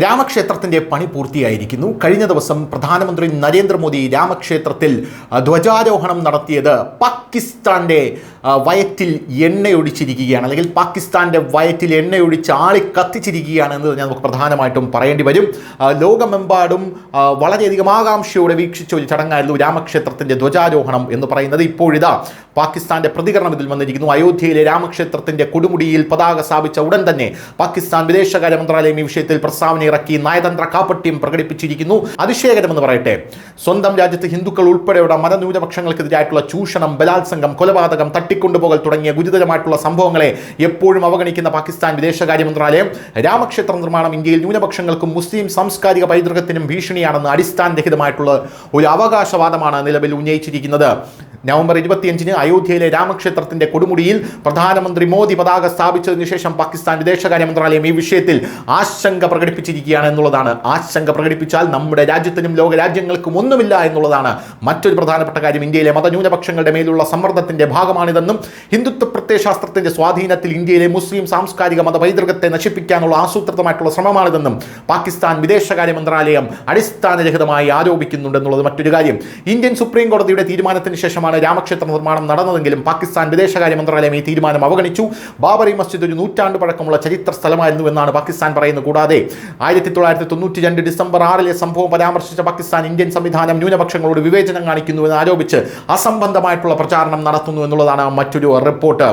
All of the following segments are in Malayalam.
രാമക്ഷേത്രത്തിൻ്റെ പണി പൂർത്തിയായിരിക്കുന്നു. കഴിഞ്ഞ ദിവസം പ്രധാനമന്ത്രി നരേന്ദ്രമോദി രാമക്ഷേത്രത്തിൽ ധ്വജാരോഹണം നടത്തിയത് പാകിസ്ഥാൻ്റെ വയറ്റിൽ എണ്ണയൊഴിച്ചിരിക്കുകയാണ്, അല്ലെങ്കിൽ പാകിസ്ഥാൻ്റെ വയറ്റിൽ എണ്ണയൊഴിച്ച് ആളി കത്തിച്ചിരിക്കുകയാണ് എന്ന് നമുക്ക് പ്രധാനമായിട്ടും പറയേണ്ടി വരും. ലോകമെമ്പാടും വളരെയധികം ആകാംക്ഷയോടെ വീക്ഷിച്ച ഒരു ചടങ്ങായിരുന്നു രാമക്ഷേത്രത്തിൻ്റെ ധ്വജാരോഹണം എന്ന് പറയുന്നത്. ഇപ്പോഴിതാ പാകിസ്ഥാൻ്റെ പ്രതികരണം ഇതിൽ വന്നിരിക്കുന്നു. അയോധ്യയിലെ രാമക്ഷേത്രത്തിൻ്റെ കൊടുമുടിയിൽ പതാക സ്ഥാപിച്ച ഉടൻ തന്നെ പാകിസ്ഥാൻ വിദേശകാര്യ മന്ത്രാലയം ഈ വിഷയത്തിൽ പ്രസ്താവന ഇറക്കി നയതന്ത്ര കാപട്യം പ്രകടിപ്പിച്ചിരിക്കുന്നു. അതിശയകരമെന്ന് പറയട്ടെ, സ്വന്തം രാജ്യത്ത് ഹിന്ദുക്കൾ ഉൾപ്പെടെയുള്ള മതന്യൂനപക്ഷങ്ങൾക്കെതിരായിട്ടുള്ള ചൂഷണം, ബലാത്സംഗം, കൊലപാതകം, തട്ടിക്കൊണ്ടുപോകൽ തുടങ്ങിയ ഗുരുതരമായിട്ടുള്ള സംഭവങ്ങളെ എപ്പോഴും അവഗണിക്കുന്ന പാകിസ്ഥാൻ വിദേശകാര്യ മന്ത്രാലയം രാമക്ഷേത്ര നിർമ്മാണം ഇന്ത്യയിൽ ന്യൂനപക്ഷങ്ങൾക്കും മുസ്ലിം സാംസ്കാരിക പൈതൃകത്തിനും ഭീഷണിയാണെന്ന് അടിസ്ഥാനരഹിതമായിട്ടുള്ള ഒരു അവകാശവാദമാണ് നിലവിൽ ഉന്നയിച്ചിരിക്കുന്നത്. നവംബർ 25-ന് അയോധ്യയിലെ രാമക്ഷേത്രത്തിന്റെ കൊടുമുടിയിൽ പ്രധാനമന്ത്രി മോദി പതാക സ്ഥാപിച്ചതിനു ശേഷം പാകിസ്ഥാൻ വിദേശകാര്യ മന്ത്രാലയം ഈ വിഷയത്തിൽ ആശങ്ക പ്രകടിപ്പിച്ചിരിക്കുകയാണ് എന്നുള്ളതാണ്. ആശങ്ക പ്രകടിപ്പിച്ചാൽ നമ്മുടെ രാജ്യത്തിനും ലോകരാജ്യങ്ങൾക്കും ഒന്നുമില്ല എന്നുള്ളതാണ് മറ്റൊരു പ്രധാനപ്പെട്ട കാര്യം. ഇന്ത്യയിലെ മതന്യൂനപക്ഷങ്ങളുടെ മേലുള്ള സമ്മർദ്ദത്തിന്റെ ഭാഗമാണിതെന്നും ഹിന്ദുത്വ പ്രത്യയശാസ്ത്രത്തിന്റെ സ്വാധീനത്തിൽ ഇന്ത്യയിലെ മുസ്ലിം സാംസ്കാരിക മത പൈതൃകത്തെ നശിപ്പിക്കാനുള്ള ആസൂത്രിതമായിട്ടുള്ള ശ്രമമാണിതെന്നും പാകിസ്ഥാൻ വിദേശകാര്യ മന്ത്രാലയം അടിസ്ഥാനരഹിതമായി ആരോപിക്കുന്നുണ്ടെന്നുള്ളത് മറ്റൊരു കാര്യം. ഇന്ത്യൻ സുപ്രീം കോടതിയുടെ തീരുമാനത്തിന് ശേഷമാണ് രാമക്ഷേത്ര നിർമ്മാണം നടന്നതെങ്കിലും പാകിസ്ഥാൻ വിദേശകാര്യ മന്ത്രാലയം ഈ തീരുമാനം അവഗണിച്ചു. ബാബറി മസ്ജിദ് ഒരു നൂറ്റാണ്ട് പഴക്കമുള്ള ചരിത്ര സ്ഥലമായിരുന്നു എന്നാണ് പാകിസ്ഥാൻ പറയുന്നത്. കൂടാതെ 1992 ഡിസംബർ 6-ലെ സംഭവം പരാമർശിച്ച പാകിസ്ഥാൻ ഇന്ത്യൻ സംവിധാനം ന്യൂനപക്ഷങ്ങളോട് വിവേചനം കാണിക്കുന്നുവെന്ന് ആരോപിച്ച് അസംബന്ധമായിട്ടുള്ള പ്രചാരണം നടത്തുന്നു എന്നുള്ളതാണ് മറ്റൊരു റിപ്പോർട്ട്.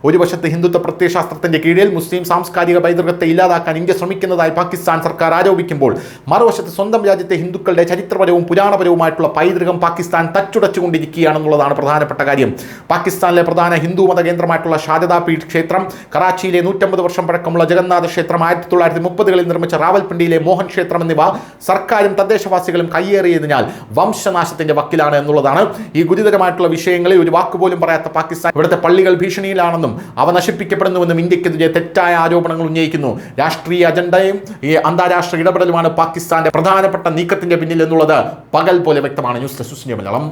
ഒരു വശത്ത് ഹിന്ദുത്വ പ്രത്യയശാസ്ത്രത്തിന്റെ കീഴിൽ മുസ്ലിം സാംസ്കാരിക പൈതൃകത്തെ ഇല്ലാതാക്കാൻ ഇന്ത്യ ശ്രമിക്കുന്നതായി പാകിസ്ഥാൻ സർക്കാർ ആരോപിക്കുമ്പോൾ, മറുവശത്ത് സ്വന്തം രാജ്യത്തെ ഹിന്ദുക്കളുടെ ചരിത്രപരവും പുരാണപരവുമായിട്ടുള്ള പൈതൃകം പാകിസ്ഥാൻ തച്ചുടച്ചുകൊണ്ടിരിക്കുകയാണെന്നുള്ളതാണ് പ്രധാനപ്പെട്ട കാര്യം. പാകിസ്ഥാനിലെ പ്രധാന ഹിന്ദു മത കേന്ദ്രമായിട്ടുള്ള ശാരദാപീഠ് ക്ഷേത്രം, കറാച്ചിയിലെ 150 വർഷം പഴക്കമുള്ള ജഗന്നാഥ ക്ഷേത്രം, 1930-കളിൽ നിർമ്മിച്ച റാവൽപിണ്ടിയിലെ മോഹൻ ക്ഷേത്രം എന്നിവ സർക്കാരും തദ്ദേശവാസികളും കയ്യേറിയതിനാൽ വംശനാശത്തിന്റെ വക്കിലാണ് എന്നുള്ളതാണ്. ഈ ഗുരുതരമായിട്ടുള്ള വിഷയങ്ങളിൽ ഒരു വാക്കുപോലും പറയാത്ത പാകിസ്ഥാൻ ഇവിടുത്തെ പള്ളികൾ ഭീഷണിയിലാണെന്നും അവ നശിപ്പിക്കപ്പെടുന്നുവെന്നും ഇന്ത്യക്കെതിരെ തെറ്റായ ആരോപണങ്ങൾ ഉന്നയിക്കുന്നു. രാഷ്ട്രീയ അജണ്ടയും ഈ അന്താരാഷ്ട്ര ഇടപെടലുമാണ് പാകിസ്ഥാന്റെ പ്രധാനപ്പെട്ട നീക്കത്തിന്റെ പിന്നിൽ എന്നുള്ളത് പകൽ പോലെ വ്യക്തമാണ്. News desk Malayalam.